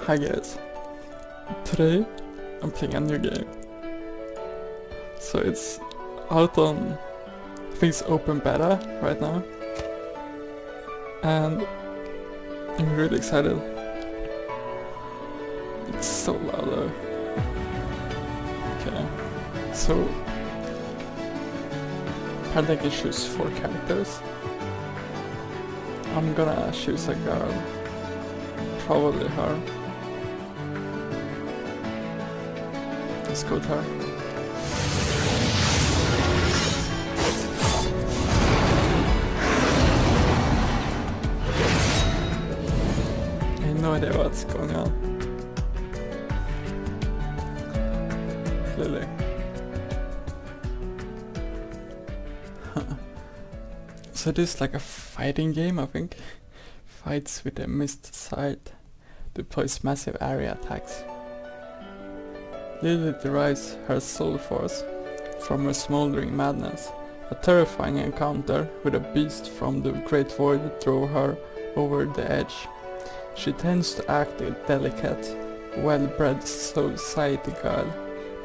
Hi guys, today I'm playing a new game. So it's out on, I think it's open beta right now, and I'm really excited. It's so loud though. Okay, so apparently I can choose 4 characters. I'm gonna choose a girl, probably her. Let's go with her. I have no idea what's going on. Clearly. So this is like a fighting game, I think. Fights with a missed sight. Deploys massive area attacks. Lily derives her soul force from her smoldering madness. A terrifying encounter with a beast from the Great Void drove her over the edge. She tends to act a delicate, well-bred society girl,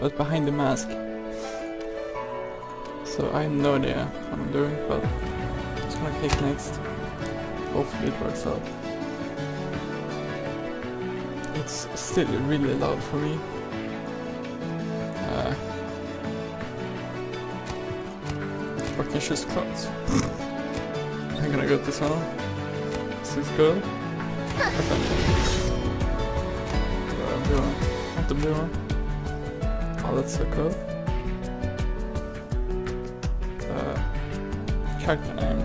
but behind the mask. So I have no idea what I'm doing, but I'm just gonna click next. Hopefully it works out. It's still really loud for me. I can choose clothes. I'm gonna go to this one. Is this good? Okay. Blue one. Not the blue one. Oh, that's so cool. Character name.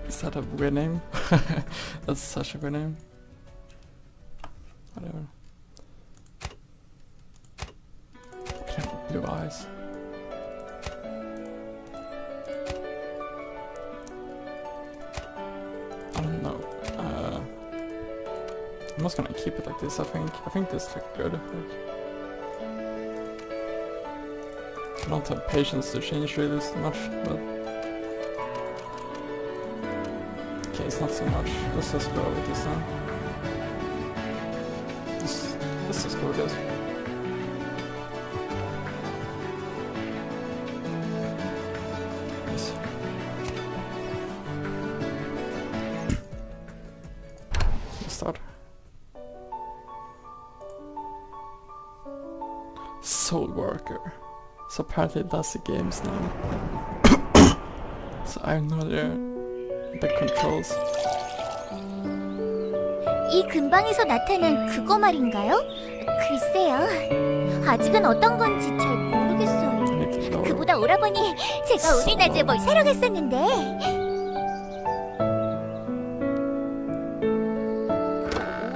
Is that a weird name? That's such a weird name. Whatever. Blue eyes. I don't know. I'm just gonna keep it like this. I think this looks good. I don't have patience to change really much, but okay, it's not so much. Let's just go with this now. Let's just go with this. Start. SoulWorker. So apparently that's the game's name. So I have no idea the controls. 이 근방에서 나타난 그거 말인가요? 글쎄요. 아직은 어떤 건지 잘 모르겠어요. 그보다 오라버니, 제가 오늘 낮에 뭘 사러 갔었는데.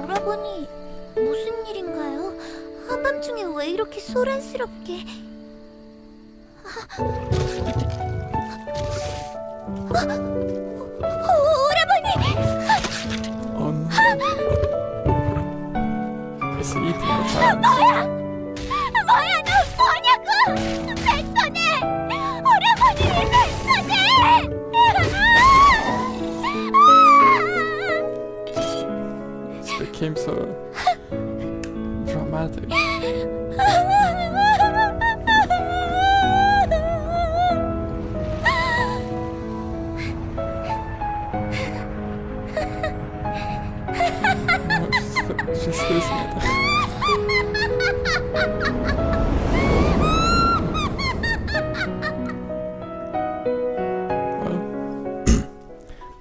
오라버니, 무슨 일인가요? 한밤중에 왜 이렇게 소란스럽게... 오라버니! It's eating the child. 뭐야, 너 뭐냐고! 뱃소네! 오라버니, 뱃소네! It became so dramatic. She's losing it. Well,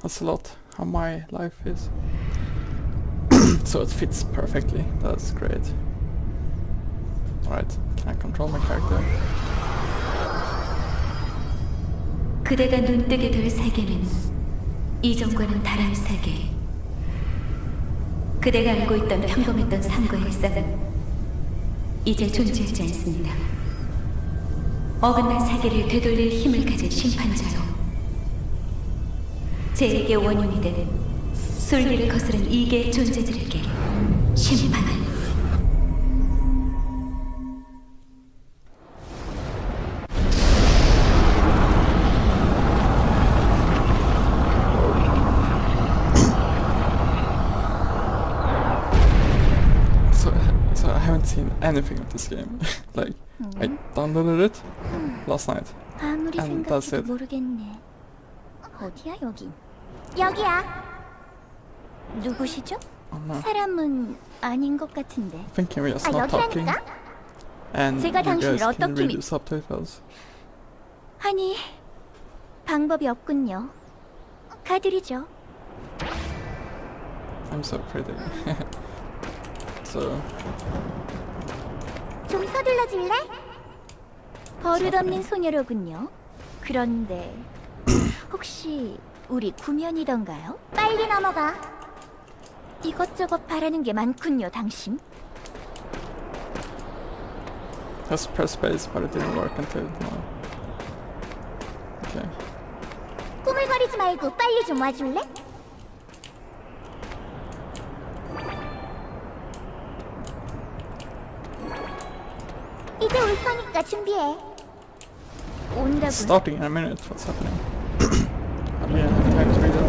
that's a lot how my life is. So it fits perfectly. That's great. Alright, can I control my character? 그대가 눈뜨게 될 세계는 이전과는 다른 세계. 그대가 알고 있던 평범했던 삶과 일상은 이제 존재하지 않습니다. 어긋난 세계를 되돌릴 힘을 가진 심판자로 제에게 원흉이 되는 술기를 거스른 이계의 존재들에게 심판을. anything of this game. Like, I downloaded it last night. 아무리 And that's 생각해도 it. 모르겠네. 어디야 여긴? 여기야. 누구시죠? Oh no. 사람은 아닌 것 같은데. I think we're just not talking. 여기라니까? And 제가 you 당신을 guys can 어떻게 read the subtitles. 아니, 방법이 없군요. 가드리죠. I'm so pretty. So, 좀 서둘러 줄래? 버릇없는 소녀로군요. 그런데 혹시 우리 구면이던가요? 빨리 넘어가. 이것저것 바라는 게 많군요, 당신. just press space, but it didn't work until now. Okay. 꾸물거리지 말고 빨리 좀 와줄래? 이제 올 거니까 준비해. 온다고. Starting in a minute. What's happening? I didn't have time to read it.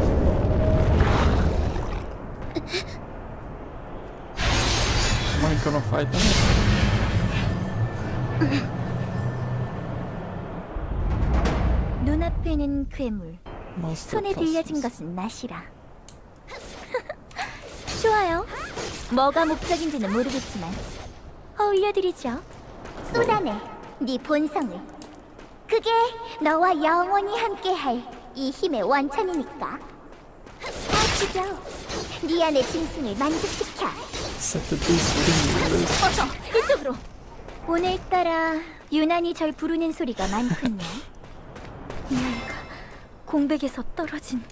Am I gonna fight them? 눈앞에는 괴물. Monster 손에 들려진 plus. 것은 낫이라. 좋아요. 뭐가 목적인지는 모르겠지만 어울려드리죠. 쏟아내 네 본성을. 그게 너와 영원히 함께할 이 힘의 원천이니까. 다 죽여. 네 안의 짐승을 만족시켜. Set the beast within you loose. 어서 이쪽으로. 오늘따라 유난히 절 부르는 소리가 많군요. 이 아이가 공백에서 떨어진.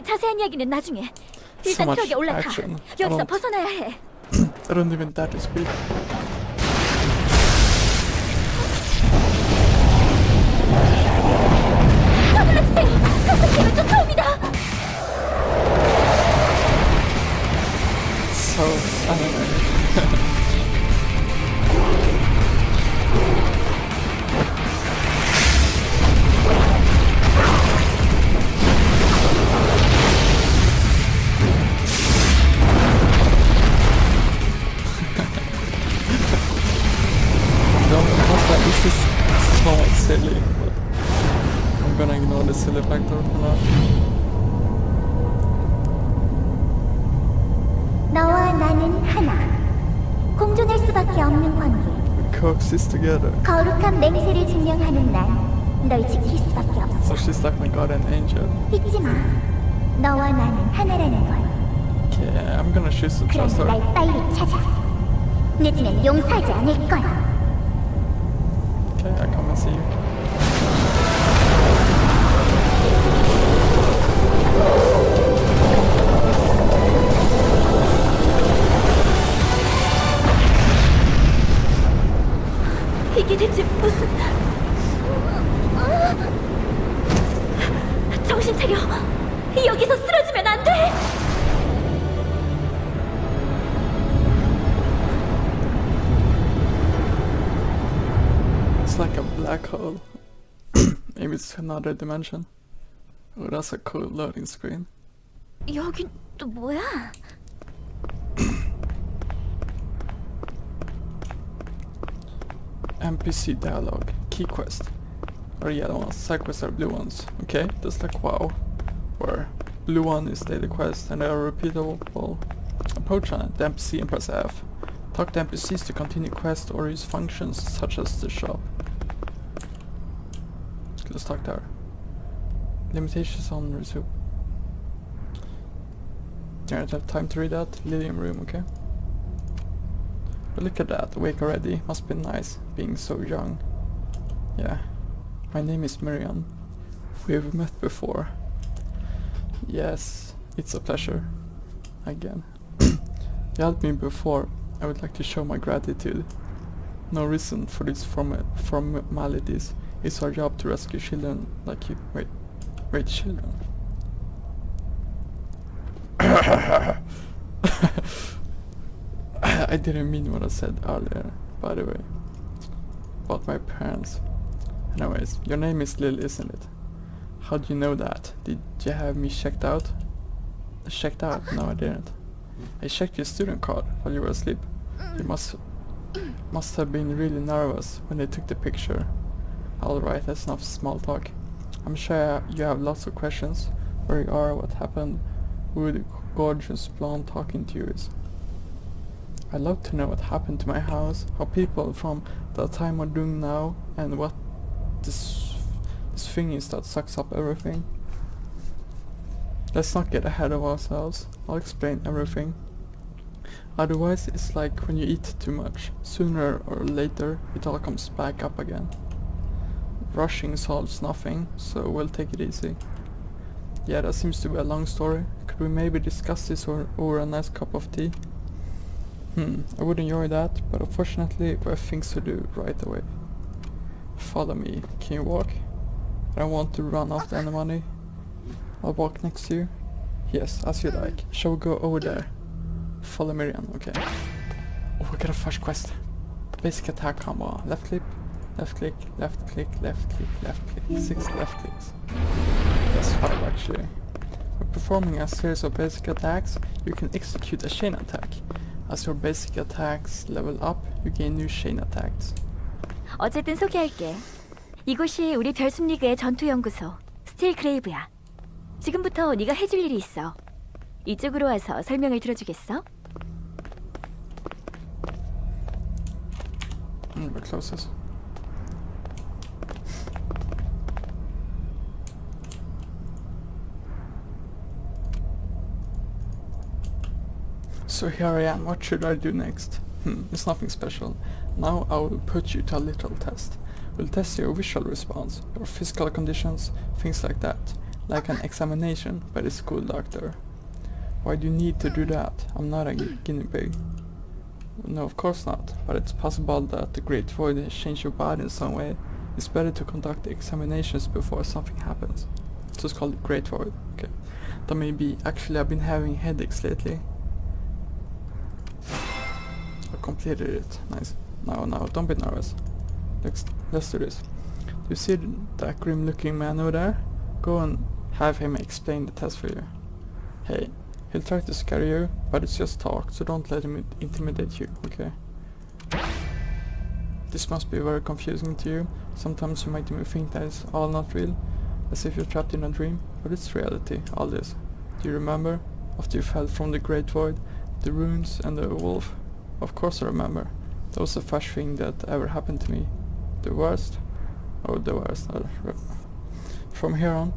자세한 이야기는 나중에. So 일단 much 트럭에 올라타. action. 여기서 벗어나야 해. I don't even dare to speak. 서둘러주세요. 가스팀을 쫓아옵니다. So anime. This is somewhat silly, but I'm gonna ignore the silly factor for now. 너와 나는 하나. 공존할 수밖에 없는 관계. We coexist together. 거룩한 맹세를 증명하는 난 널 지킬 수밖에 없어. So she's like my guardian angel. 잊지 마. 너와 나는 하나라는 걸. Okay, I'm gonna choose to trust 그럼 her. 날 빨리 찾아. 늦으면 용서하지 않을 거야. Okay, I come and see you. 이게 대체 무슨... 정신 차려. 여기서 쓰러지면 안 돼. It's like a black hole. Maybe it's another dimension. Oh, that's a cool loading screen. 여긴 또 뭐야? NPC dialogue. Key quest. Or yellow ones, side quests are blue ones. Okay, that's like WoW. Where blue one is daily quest and they are repeatable. Approach on the NPC and press F. Talk to NPCs to continue quest or use functions such as the shop. Let's talk to her. Limitations on resume. I don't have time to read that. Lilium room, okay? But look at that, awake already. Must be nice, being so young. Yeah. My name is Miriam. We've met before. Yes, it's a pleasure. Again. You helped me before. I would like to show my gratitude. No reason for these formalities. It's our job to rescue children like you. Wait, children. I didn't mean what I said earlier, by the way. About my parents. Anyways, your name is Lil, isn't it? How do you know that? Did you have me checked out? Checked out? No, I didn't. I checked your student card while you were asleep. You must Must have been really nervous when they took the picture. Alright, that's enough small talk. I'm sure you have lots of questions. Where you are, what happened, who the gorgeous blonde talking to you is. I'd love to know what happened to my house, how people from that time are doing now, and what this thing is that sucks up everything. Let's not get ahead of ourselves. I'll explain everything. Otherwise, it's like when you eat too much. Sooner or later, it all comes back up again. Rushing solves nothing, so we'll take it easy. Yeah, that seems to be a long story. Could we maybe discuss this over a nice cup of tea? I would enjoy that, but unfortunately we have things to do right away. Follow me. Can you walk? I don't want to run after any money. I'll walk next to you. Yes, as you like. Shall we go over there? Follow me in, okay. Oh, we got a first quest. Basic attack combo. Left click, left click, left click, left click, left click. 6 left clicks. That's 5 actually. When performing a series of basic attacks, you can execute a chain attack. As your basic attacks level up, you gain new chain attacks. 어쨌든 소개할게. 이곳이 우리 별숨리그의 전투연구소, 스틸 그레이브야. 지금부터 네가 해줄 일이 있어. 이쪽으로 와서 설명을 들어주겠어? We're closest. So here I am, what should I do next? It's nothing special. Now I will put you to a little test. We'll test your visual response, your physical conditions, things like that. Like an examination by the school doctor. Why do you need to do that? I'm not a guinea pig. No, of course not, but it's possible that the Great Void has changed your body in some way. It's better to conduct the examinations before something happens. So it's called the Great Void, okay. That may be. Actually, I've been having headaches lately. I completed it. Nice. Now, don't be nervous. Let's do this. Do you see that grim looking man over there? Go and have him explain the test for you. Hey, he'll try to scare you, but it's just talk, so don't let him intimidate you, okay? This must be very confusing to you. Sometimes you might even think that it's all not real, as if you're trapped in a dream, but it's reality, all this. Do you remember? After you fell from the Great Void, the runes and the wolf? Of course I remember. That was the first thing that ever happened to me. The worst? Oh, the worst. From here on,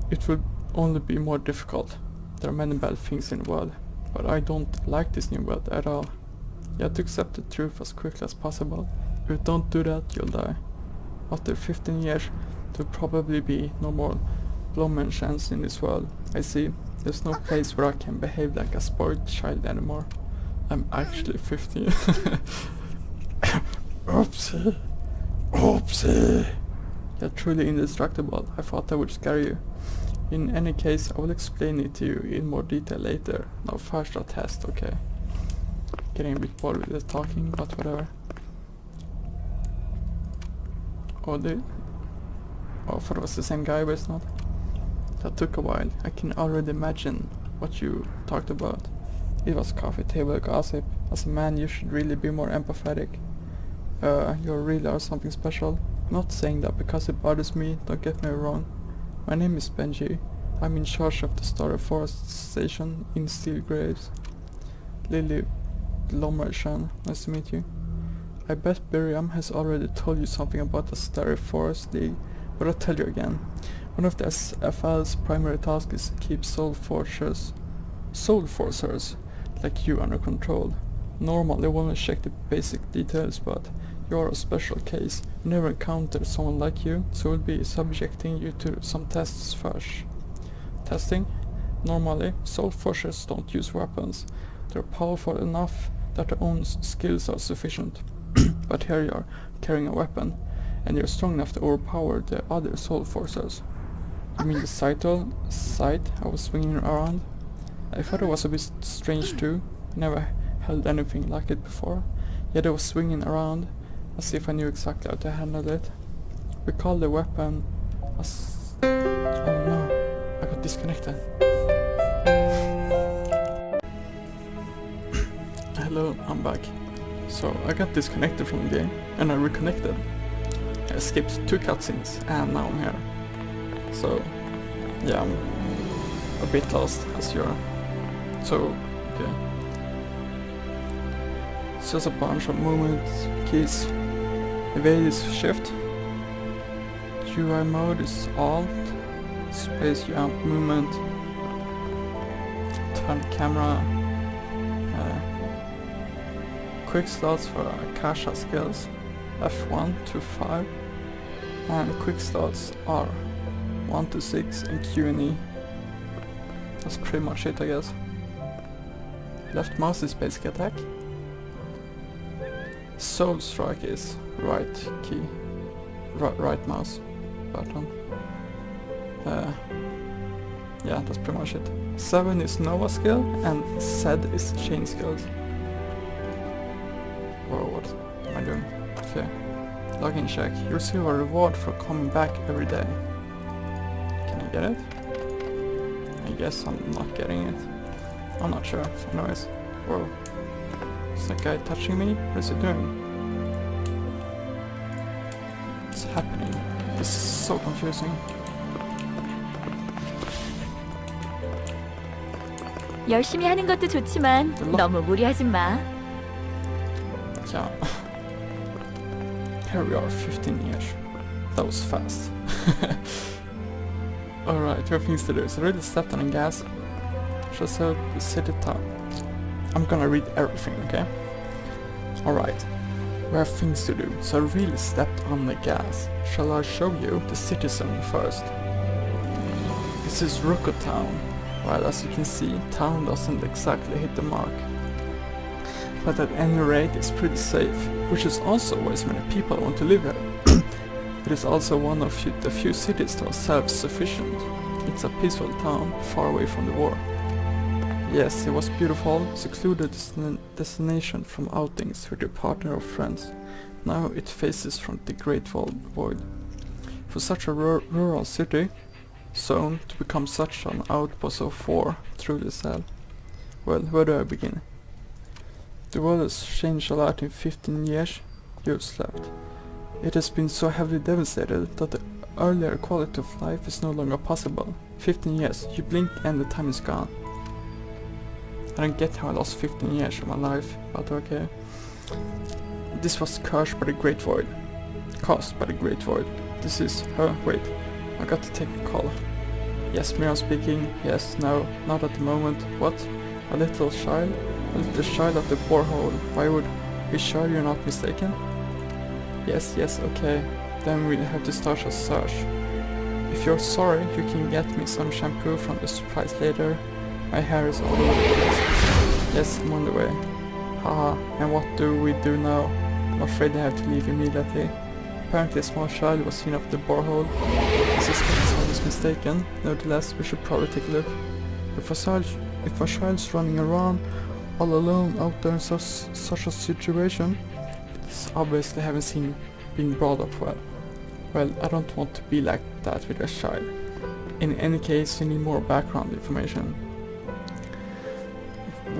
it will only be more difficult. There are many bad things in the world, but I don't like this new world at all. You have to accept the truth as quickly as possible. If you don't do that, you'll die. After 15 years, there will probably be no more Blumenschans in this world. I see. There's no place where I can behave like a spoiled child anymore. I'm actually 15. Oopsie. Oopsie. You're truly indestructible. I thought I would scare you. In any case, I will explain it to you in more detail later. Now first a test, okay? Getting a bit bored with the talking, but whatever. Oh, I thought it was the same guy, but it's not. That took a while. I can already imagine what you talked about. It was coffee table gossip. As a man, you should really be more empathetic. You really are something special. I'm not saying that because it bothers me, don't get me wrong. My name is Benji. I'm in charge of the Starry Forest Station in Steel Graves. Lily Lomershan, nice to meet you. I bet Biriam has already told you something about the Starry Forest League, but I'll tell you again. One of the SFL's primary tasks is to keep soul forcers like you under control. Normally we only check the basic details, but you're a special case. We never encountered someone like you, so we'll be subjecting you to some tests first. Testing? Normally, soul forcers don't use weapons. They're powerful enough that their own skills are sufficient. But here you are, carrying a weapon, and you're strong enough to overpower the other soul forcers. You mean the sight I was swinging around? I thought it was a bit strange too. Never held anything like it before. Yet I was swinging around, as if I knew exactly how to handle it. We call the weapon as... Oh no, I got disconnected. Hello, I'm back. So I got disconnected from the game and I reconnected. I skipped 2 cutscenes and now I'm here. So yeah, I'm a bit lost as you are. So okay. It's just a bunch of movement keys. Evade is shift. UI mode is alt. Space jump movement. Turn camera. Quick slots for Akasha skills. F1 to 5. And quick slots are 1 to 6 and Q and E. That's pretty much it, I guess. Left mouse is basic attack. Soul strike is right key. Right mouse button. Yeah, that's pretty much it. 7 is Nova skill and Z is chain skills. Or what am I doing? Okay. Login check. You receive a reward for coming back every day. Can I get it? I guess I'm not getting it. I'm not sure. Anyways. Whoa. Is that guy touching me? What is he doing? What's happening? This is so confusing. 열심히 하는 것도 좋지만 너무 무리하진 마. Yeah. Here we are, 15 years. That was fast. Alright, we have things to do. So I really stepped on the gas. Just out the city top. I'm gonna read everything, okay? Alright. We have things to do. So I really stepped on the gas. Shall I show you the city zone first? This is Ruko Town. Well, as you can see, town doesn't exactly hit the mark. But at any rate it's pretty safe, which is also why so many people want to live here. It is also one of the few cities that are self-sufficient. It's a peaceful town, far away from the war. Yes, it was beautiful, secluded destination from outings with your partner or friends. Now it faces from the Great Void. For such a rural city zone to become such an outpost of war, truly sad. Well, where do I begin? The world has changed a lot in 15 years you've slept. It has been so heavily devastated that the earlier quality of life is no longer possible. 15 years, you blink and the time is gone. I don't get how I lost 15 years of my life, but okay. This was cursed by the Great Void. Caused by the Great Void. This is her. Wait, I got to take a call. Yes, Miriam speaking. Yes, no, not at the moment. What? A little child? A little child at the borehole. Why would... Be sure you're not mistaken? Yes, okay. Then we'll have to start a search. If you're sorry, you can get me some shampoo from the supplies later. My hair is all over the place. Yes, I'm on the way. Haha, and what do we do now? I'm afraid I have to leave immediately. Apparently a small child was seen off the borehole. I suspect I was mistaken. Nevertheless, we should probably take a look. If a child's running around all alone out there in such a situation, it's obviously haven't seen being brought up well. Well, I don't want to be like that with a child. In any case, we need more background information.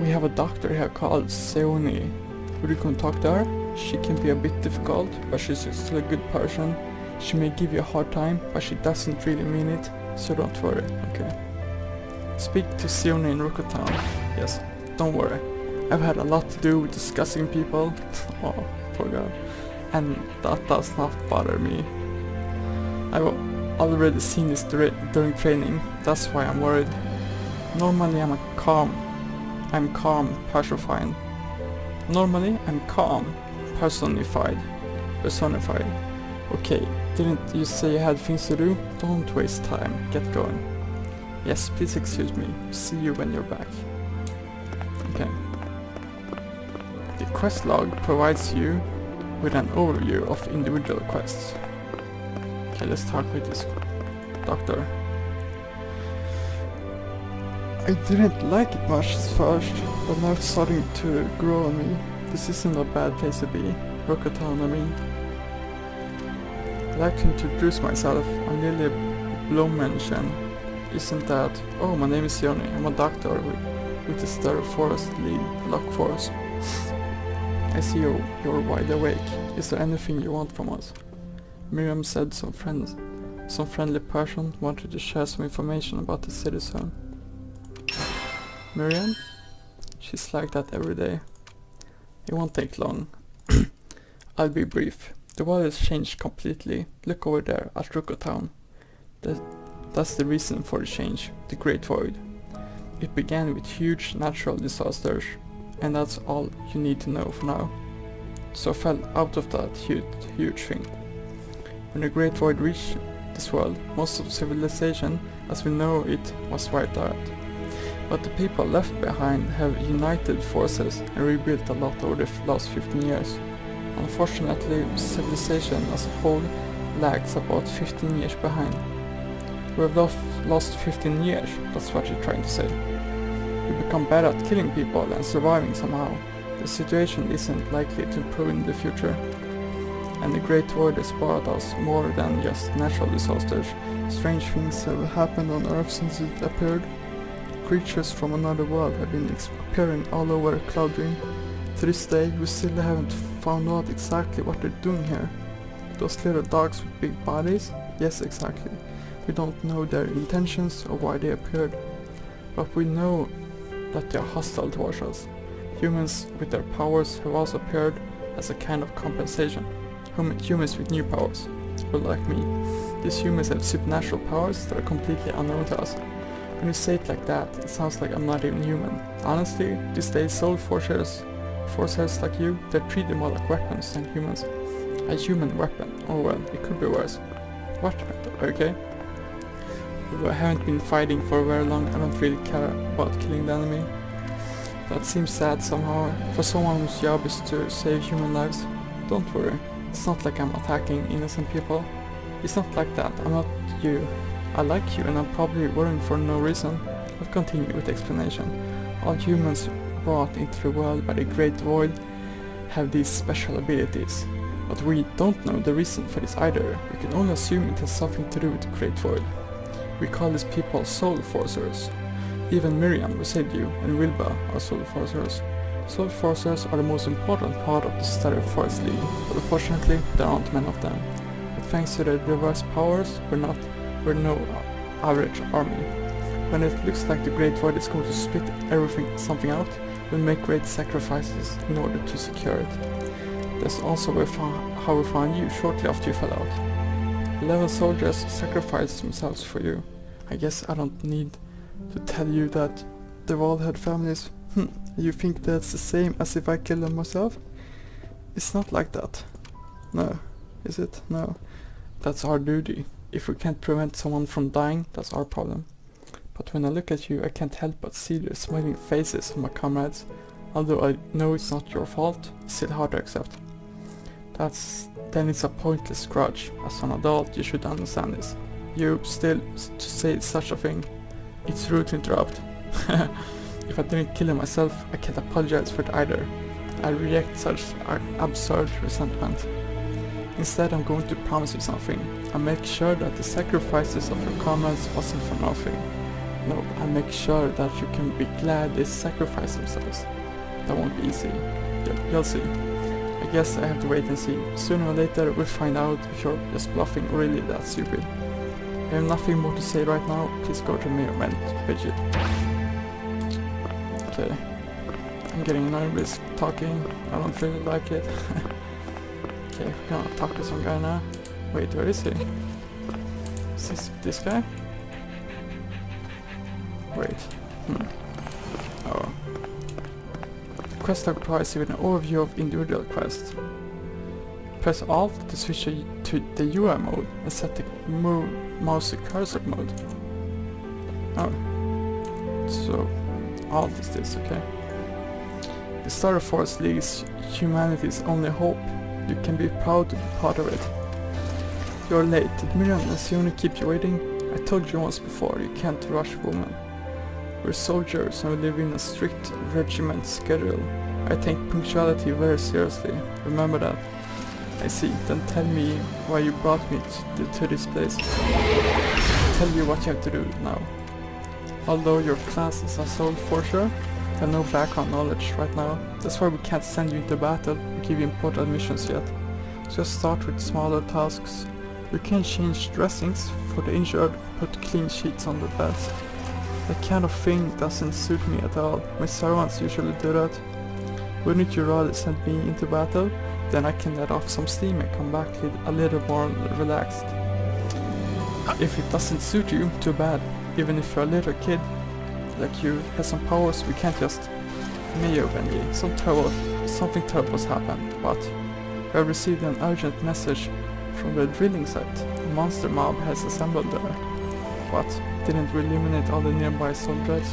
We have a doctor here called Seoni. Would you come talk to her? She can be a bit difficult, but she's still a good person. She may give you a hard time, but she doesn't really mean it, so don't worry, okay? Speak to Seoni in Ruko Town. Yes, don't worry. I've had a lot to do with discussing people. Oh, poor girl. And that does not bother me. I've already seen this during training, that's why I'm worried. Normally I'm calm, personified. Normally I'm calm, personified. Okay, didn't you say you had things to do? Don't waste time, get going. Yes, please excuse me, see you when you're back. Okay. The quest log provides you with an overview of individual quests. Okay, let's talk with this doctor. I didn't like it much at first, but now it's starting to grow on me. This isn't a bad place to be. Ruko Town, I mean. I'd like to introduce myself. I'm Lily Blomenchen. Isn't that... Oh, my name is Yoni. I'm a doctor with the Star Forest League Lock Force. I see you're wide awake. Is there anything you want from us? Miriam said some friendly person wanted to share some information about the city zone. Miriam? She's like that every day. It won't take long. I'll be brief. The world has changed completely. Look over there at Ruko Town. That's the reason for the change, the Great Void. It began with huge natural disasters, and that's all you need to know for now. So I fell out of that huge thing. When the Great Void reached this world, most of civilization as we know it was wiped out. But the people left behind have united forces and rebuilt a lot over the last 15 years. Unfortunately, civilization as a whole lags about 15 years behind. We have lost 15 years, that's what you're trying to say. We become better at killing people and surviving somehow. The situation isn't likely to improve in the future. And the Great Void has brought us more than just natural disasters. Strange things have happened on Earth since it appeared. Creatures from another world have been appearing all over Cloud Dream. To this day, we still haven't found out exactly what they're doing here. Those little dogs with big bodies? Yes, exactly. We don't know their intentions or why they appeared. But we know that they are hostile towards us. Humans with their powers have also appeared as a kind of compensation. Humans with new powers. Well, like me. These humans have supernatural powers that are completely unknown to us. When you say it like that, it sounds like I'm not even human. Honestly, these days soul forces like you, they treat them more like weapons than humans. A human weapon. Oh well, it could be worse. What? Okay. Although I haven't been fighting for very long, I don't really care about killing the enemy. That seems sad somehow, for someone whose job is to save human lives. Don't worry, it's not like I'm attacking innocent people. It's not like that, I'm not you. I like you and I'm probably worrying for no reason. I'll continue with the explanation. All humans brought into the world by the Great Void have these special abilities. But we don't know the reason for this either. We can only assume it has something to do with the Great Void. We call these people Soul Forcers. Even Miriam, who saved you, and Wilba are Soul Forcers. Soul Forcers are the most important part of the Stellar Forest League, but unfortunately there aren't many of them. But thanks to their diverse powers, we're no average army. When it looks like the Great Void is going to split something out, we'll make great sacrifices in order to secure it. That's also how we found you shortly after you fell out. 11 soldiers sacrificed themselves for you. I guess I don't need to tell you that they've all had families. You think that's the same as if I killed them myself? It's not like that. No. Is it? No. That's our duty. If we can't prevent someone from dying, that's our problem. But when I look at you, I can't help but see the smiling faces of my comrades. Although I know it's not your fault, it's still hard to accept. Then it's a pointless grudge. As an adult, you should understand this. You still, to say such a thing, it's rude to interrupt. If I didn't kill him myself, I can't apologize for it either. I reject such absurd resentment. Instead, I'm going to promise you something. I'll make sure that the sacrifices of your comrades wasn't for nothing. No, I'll make sure that you can be glad they sacrificed themselves. That won't be easy. You'll see. I guess I have to wait and see. Sooner or later we'll find out if you're just bluffing or really that stupid. I have nothing more to say right now. Please go to me and Bridget. Okay. I'm getting nervous talking. I don't really like it. Okay, we're gonna talk to some guy now. Wait, where is he? Is this guy? Wait. Oh. The quest log provides you with an overview of individual quests. Press Alt to switch to the UI mode and set the mouse to cursor mode. Oh. So, Alt is this, okay. The Star Force League is humanity's only hope. You can be proud to be part of it. You're late. Did Miriam and Sione keep you waiting? I told you once before, you can't rush women. We're soldiers and we live in a strict regiment schedule. I take punctuality very seriously. Remember that. I see. Then tell me why you brought me to this place. I'll tell you what you have to do now. Although your class is a soul forcer, have no background knowledge right now. That's why we can't send you into battle or give you important missions yet. So just start with smaller tasks. You can change dressings for the injured, put clean sheets on the beds. That kind of thing doesn't suit me at all. My servants usually do that. Wouldn't you rather send me into battle? Then I can let off some steam and come back a little more relaxed. If it doesn't suit you, too bad. Even if you're a little kid like you has some powers, we can't just Mayo Benji. Something terrible's happened, but we have received an urgent message from the drilling site. A monster mob has assembled there. What? Didn't we eliminate all the nearby soldiers?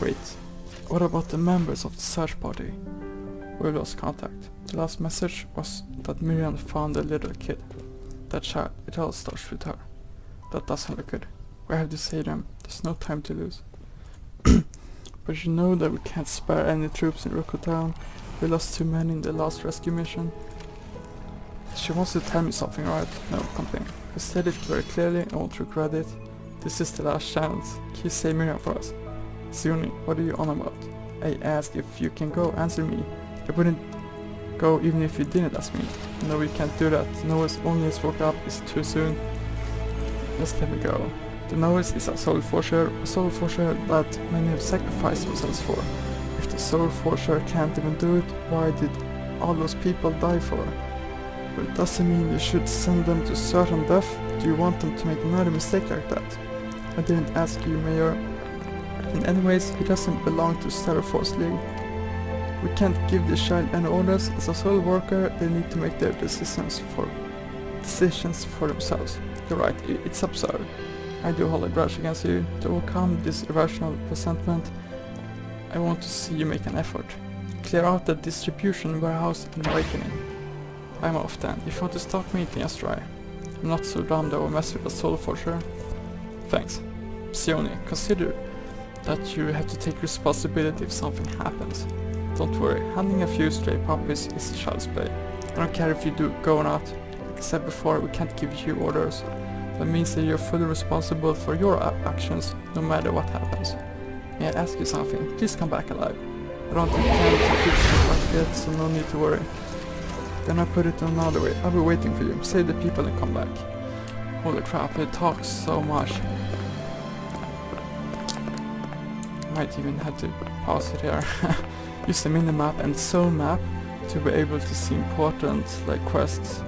Wait, what about the members of the search party? We lost contact. The last message was that Miriam found a little kid. That child, it all starts with her. That doesn't look good. We have to save them. There's no time to lose. But you know that we can't spare any troops in Roko Town. We lost too many in the last rescue mission. She wants to tell me something, right? No, complain. I said it very clearly, I won't regret it. This is the last chance. Can you save Miriam for us? Sioni, what are you on about? I asked if you can go, answer me. I wouldn't go even if you didn't ask me. No, we can't do that. Noah's only has woke up, it's too soon. Just let me go. The Noah's is a SoulWorker that many have sacrificed themselves for. If the SoulWorker can't even do it, why did all those people die for? Well, it doesn't mean you should send them to certain death. Do you want them to make another mistake like that? I didn't ask you, Mayor. And anyways, he doesn't belong to Star Force League. We can't give this child any orders. As a SoulWorker, they need to make their decisions for themselves. You're right, it's absurd. I do hold a grudge against you. To overcome this irrational resentment, I want to see you make an effort. Clear out the distribution warehouse and awakening. I'm off then. If you want to stalk me, then just try. I'm not so dumb that I will mess with a SoulWorker. Thanks. Sioni, consider that you have to take responsibility if something happens. Don't worry, handling a few stray puppies is child's play. I don't care if you do go or not. Like I said before, we can't give you orders. That means that you're fully responsible for your actions, no matter what happens. May I ask you something? Please come back alive. I don't intend to keep you back yet, so no need to worry. Then I put it another way. I'll be waiting for you. Save the people and come back. Holy crap, it talks so much. Might even have to pause it here. Use the minimap and zone map to be able to see important like quests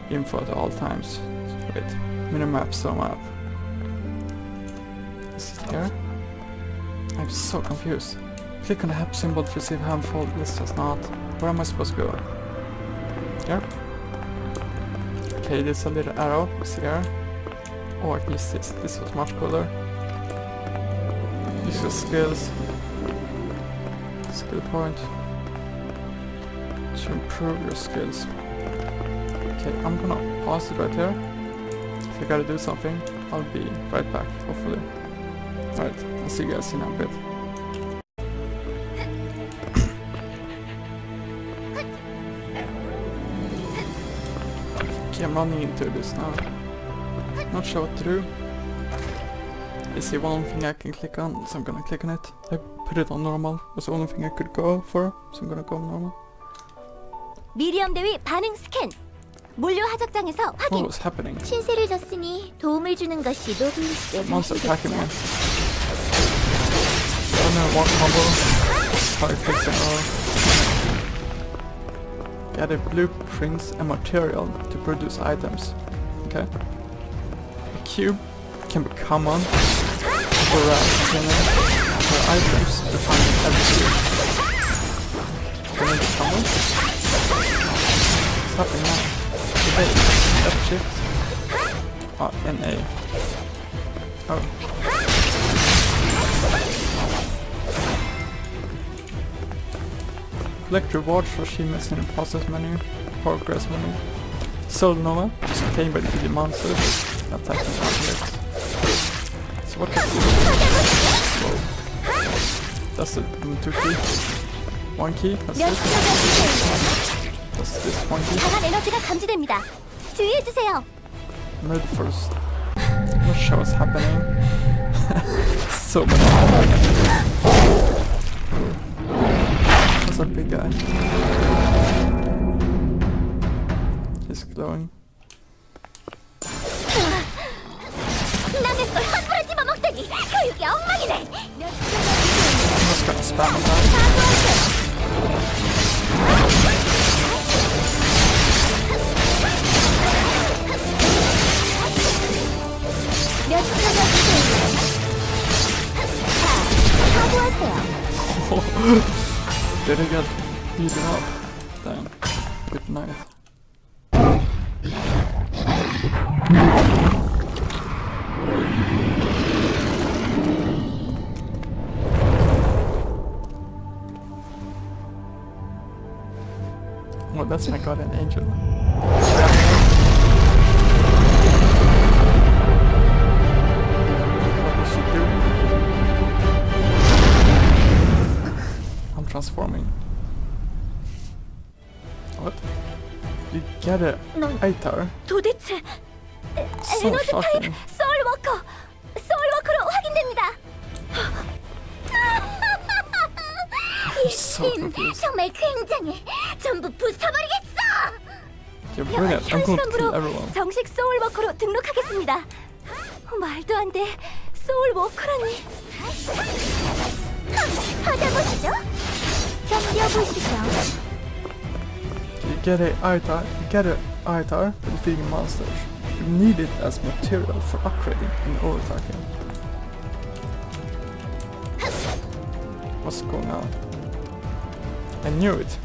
info at all times. Wait, minimap, zone map. Is it here? I'm so confused. Click on the help symbol to receive handful. This does not. Where am I supposed to go? Here? Okay, there's a little arrow. See here? Oh, I can use this. This was much cooler. Use your skills. Skill point. To improve your skills. Okay, I'm gonna pause it right here. If I gotta do something, I'll be right back, hopefully. Alright, I'll see you guys in a bit. Okay, I'm running into this now. Not sure what to do. I see one thing I can click on, so I'm gonna click on it. I put it on normal. That's the only thing I could go for, so I'm gonna go normal. 미리엄 대위 반응 스캔. 몰료 하작장에서 What 확인. was happening? 신세를 졌으니 도움을 주는 것이 노비일세. Monster attacking me. One combo. Fire fixing all. Gather blueprints and material to produce items. Okay. A cube can become on or items to find every cube. Can I become one? What's happening now? Hey, F shift. Oh, NA. Oh. Collect rewards for achievements in the process menu, progress menu. Soul Nova is obtained by defeating monsters. Attacking targets. So what does this do? That's it. 2 key. 1 key. That's it. That's this 1 key. 강한 에너지가 감지됩니다. 주의해 주세요. I'm ready first. I'm not sure what's happening. So much happening. quite big guy. He's glowing. 남의 걸 함부로 집어먹다니 교육이 엉망이네. I'm just gonna spam on that. 몇 초가 주세요. 자, 사고하세요. Didn't get beaten up. Damn. Good night. Oh, that's my guardian angel. What does she do? I'm transforming. What? You get it, 넌 Aitar? 도대체 So 에너지 타입 shocking. 소울워커로 확인됩니다. 이 So 힘 confused. 정말 굉장해. 전부 부숴버리겠어. You're brilliant. I'm going to kill everyone. 정식 소울워커로 등록하겠습니다. 말도 안 돼. 소울워커라니. 받아보시죠. 견뎌보시죠. You get it, Aitar. You get it, Aitar, for defeating monsters. You need it as material for upgrading and overtacking. What's going on? I knew it.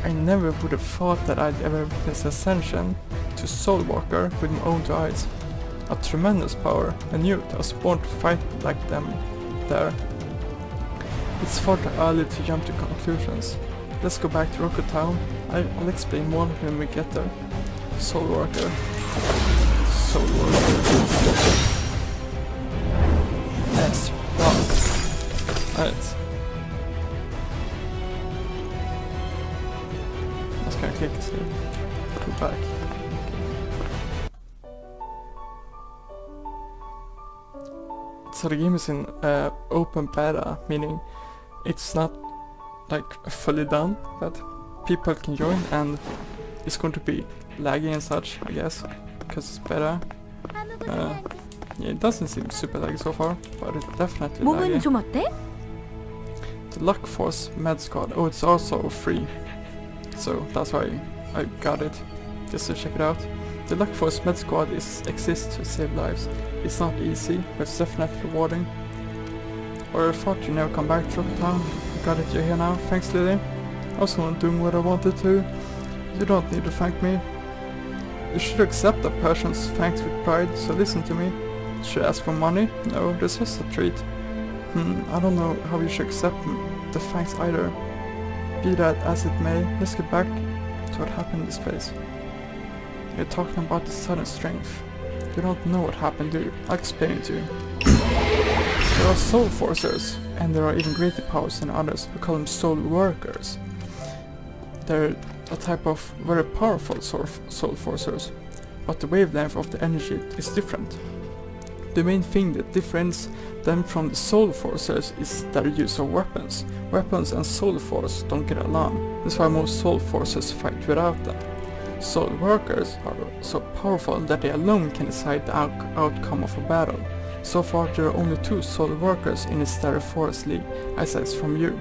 I never would have thought that I'd ever witness ascension to SoulWorker with my own two eyes. A tremendous power. I knew it. I was born to fight like them there. It's far too early to jump to conclusions. Let's go back to Rocket Town. I'll explain more when we get there. SoulWorker. SoulWorker. Yes. Wow. Right. Let's gonna click this here. Go back. So the game is in open beta, meaning it's not like fully done, but people can join, and it's going to be laggy and such, I guess, because it's beta. Yeah, it doesn't seem super laggy so far, but it's definitely 몸은 laggy. 좀 어때? The Luck Force Med Squad, oh, it's also free, so that's why I got it, just to check it out. The Luck Force Med Squad exists to save lives. It's not easy, but it's definitely rewarding. Or I thought you never come back to Rocket Town. Got it, you're here now. Thanks, Lily. I was the one doing what I wanted to. You don't need to thank me. You should accept a person's thanks with pride, so listen to me. Should I ask for money? No, this is a treat. I don't know how you should accept the thanks either. Be that as it may, let's get back to what happened in this place. You're talking about the sudden strength. You don't know what happened, do you? I'll explain it to you. There are soul forcers, and there are even greater powers than others. We call them soul workers. They're a type of very powerful soul forcers, but the wavelength of the energy is different. The main thing that differentiates them from the soul forcers is their use of weapons. Weapons and soul force don't get along. That's why most soul forcers fight without them. Soul workers are so powerful that they alone can decide the outcome of a battle. So far there are only 2 soul workers in the Stellar Forest League, aside from you,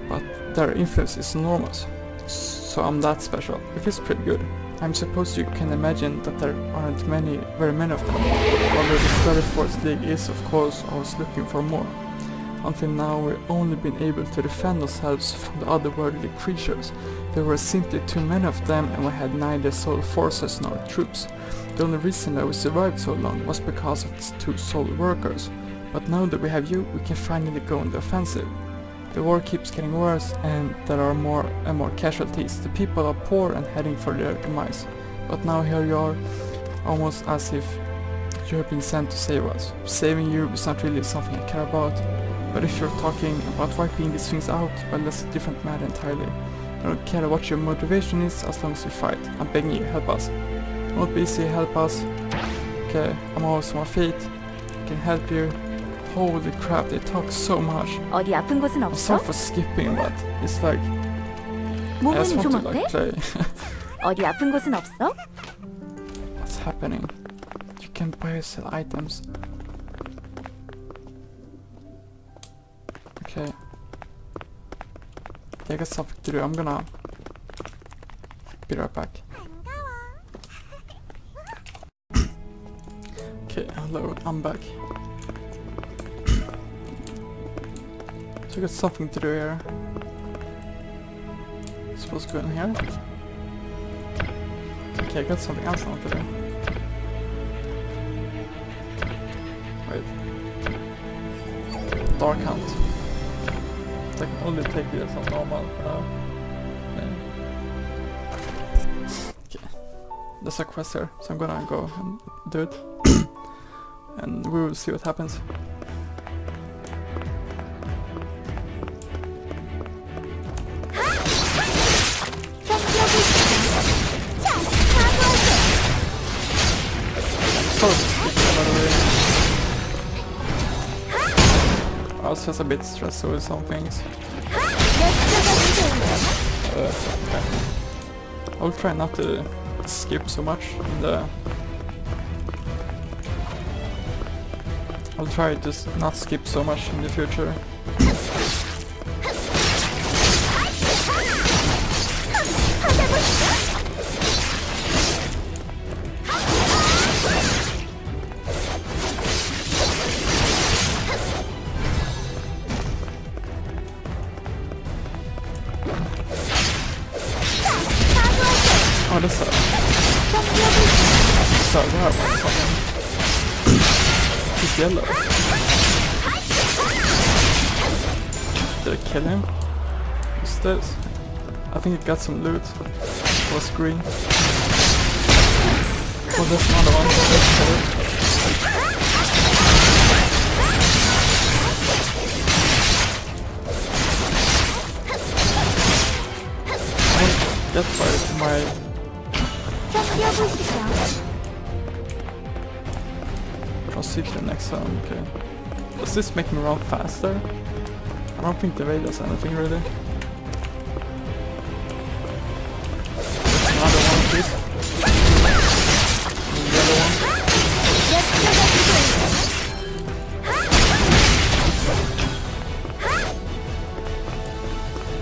but their influence is enormous. So I'm that special. It feels pretty good. I'm supposed you can imagine that there aren't very many of them. Although the Stellar Forest League is, of course, always looking for more. Until now we've only been able to defend ourselves from the otherworldly creatures. There were simply too many of them, and we had neither soul forces nor troops. The only reason that we survived so long was because of these 2 soul workers. But now that we have you, we can finally go on the offensive. The war keeps getting worse, and there are more and more casualties. The people are poor and heading for their demise. But now here you are, almost as if you have been sent to save us. Saving you is not really something I care about. But if you're talking about wiping these things out, well, that's a different matter entirely. I don't care what your motivation is as long as you fight. I'm begging you, help us. It won't be easy, help us. Okay, I'm always on my feet. I can help you. Holy crap, they talk so much. 어디 아픈 곳은 I'm 없어? sorry for skipping, but it's like I just 몸은 want 좀 to 어때? like play. 어디 아픈 곳은 없어? What's happening? You can buy or sell items. Okay. I got something to do. I'm gonna be right back. Okay, hello, I'm back. So I got something to do here. Supposed to go in here. Okay, I got something else I want to do. Wait. Dark Hunt. I can only take this on normal for now. Okay. There's a quest here, so I'm gonna go and do it. And we will see what happens. I was just a bit stressed with some things. I'll try not to skip so much in the... I'll try just not skip so much in the future. Oh, that's a... So that one fucking... He's yellow. Did I kill him? What's this? I think it got some loot. It was green. Oh, there's another one. That's why my... Proceed to the next zone, okay. Does this make me run faster? I don't think the way does anything really. There's another one of these. The other one.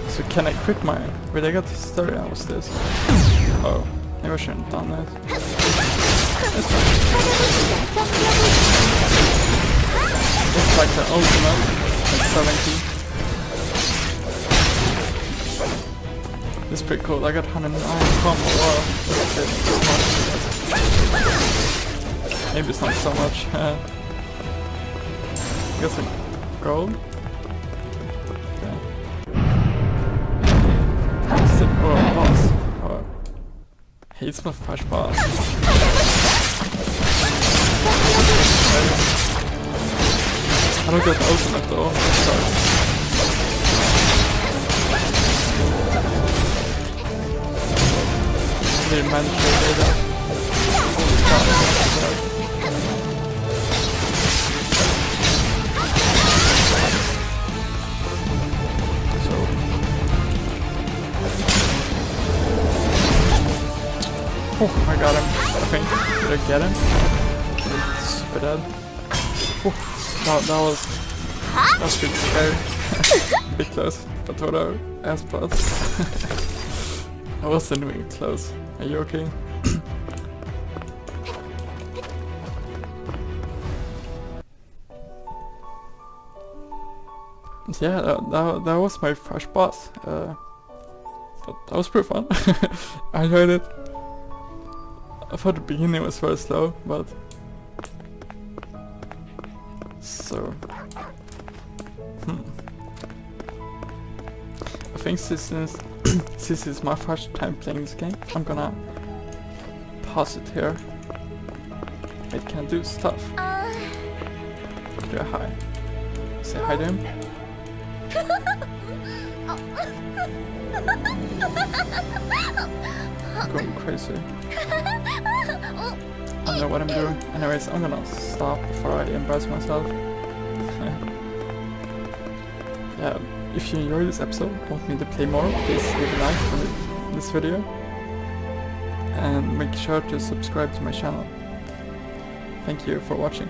So can I quit mine? Wait, I got hysteria, what's this? Oh, maybe I shouldn't have done that. It's fine. It's like the ultimate, like 70. This is pretty cool, I got 109 combo, wow. Maybe it's not so much. Got some gold. Okay. Oh, boss. Oh. Hates my fresh boss. I don't get the ultimate though. Sorry. I didn't manage to do that. Holy crap. So. Oh, I got him. I think. Did I get him? Super dead. Oh. That was pretty scary. A bit close, but whatever. Ass plus. I wasn't even close. Are you okay? Yeah, that was my first boss. But that was pretty fun. I enjoyed it. I thought the beginning was very slow, but... So... I think since this is my first time playing this game, I'm gonna pause it here. It can do stuff. Do a hi. Say hi to him. Going crazy. I don't know what I'm doing. Anyways, I'm gonna stop before I embarrass myself. Yeah, If you enjoyed this episode, want me to play more, please leave a like on this video and make sure to subscribe to my channel. Thank you for watching.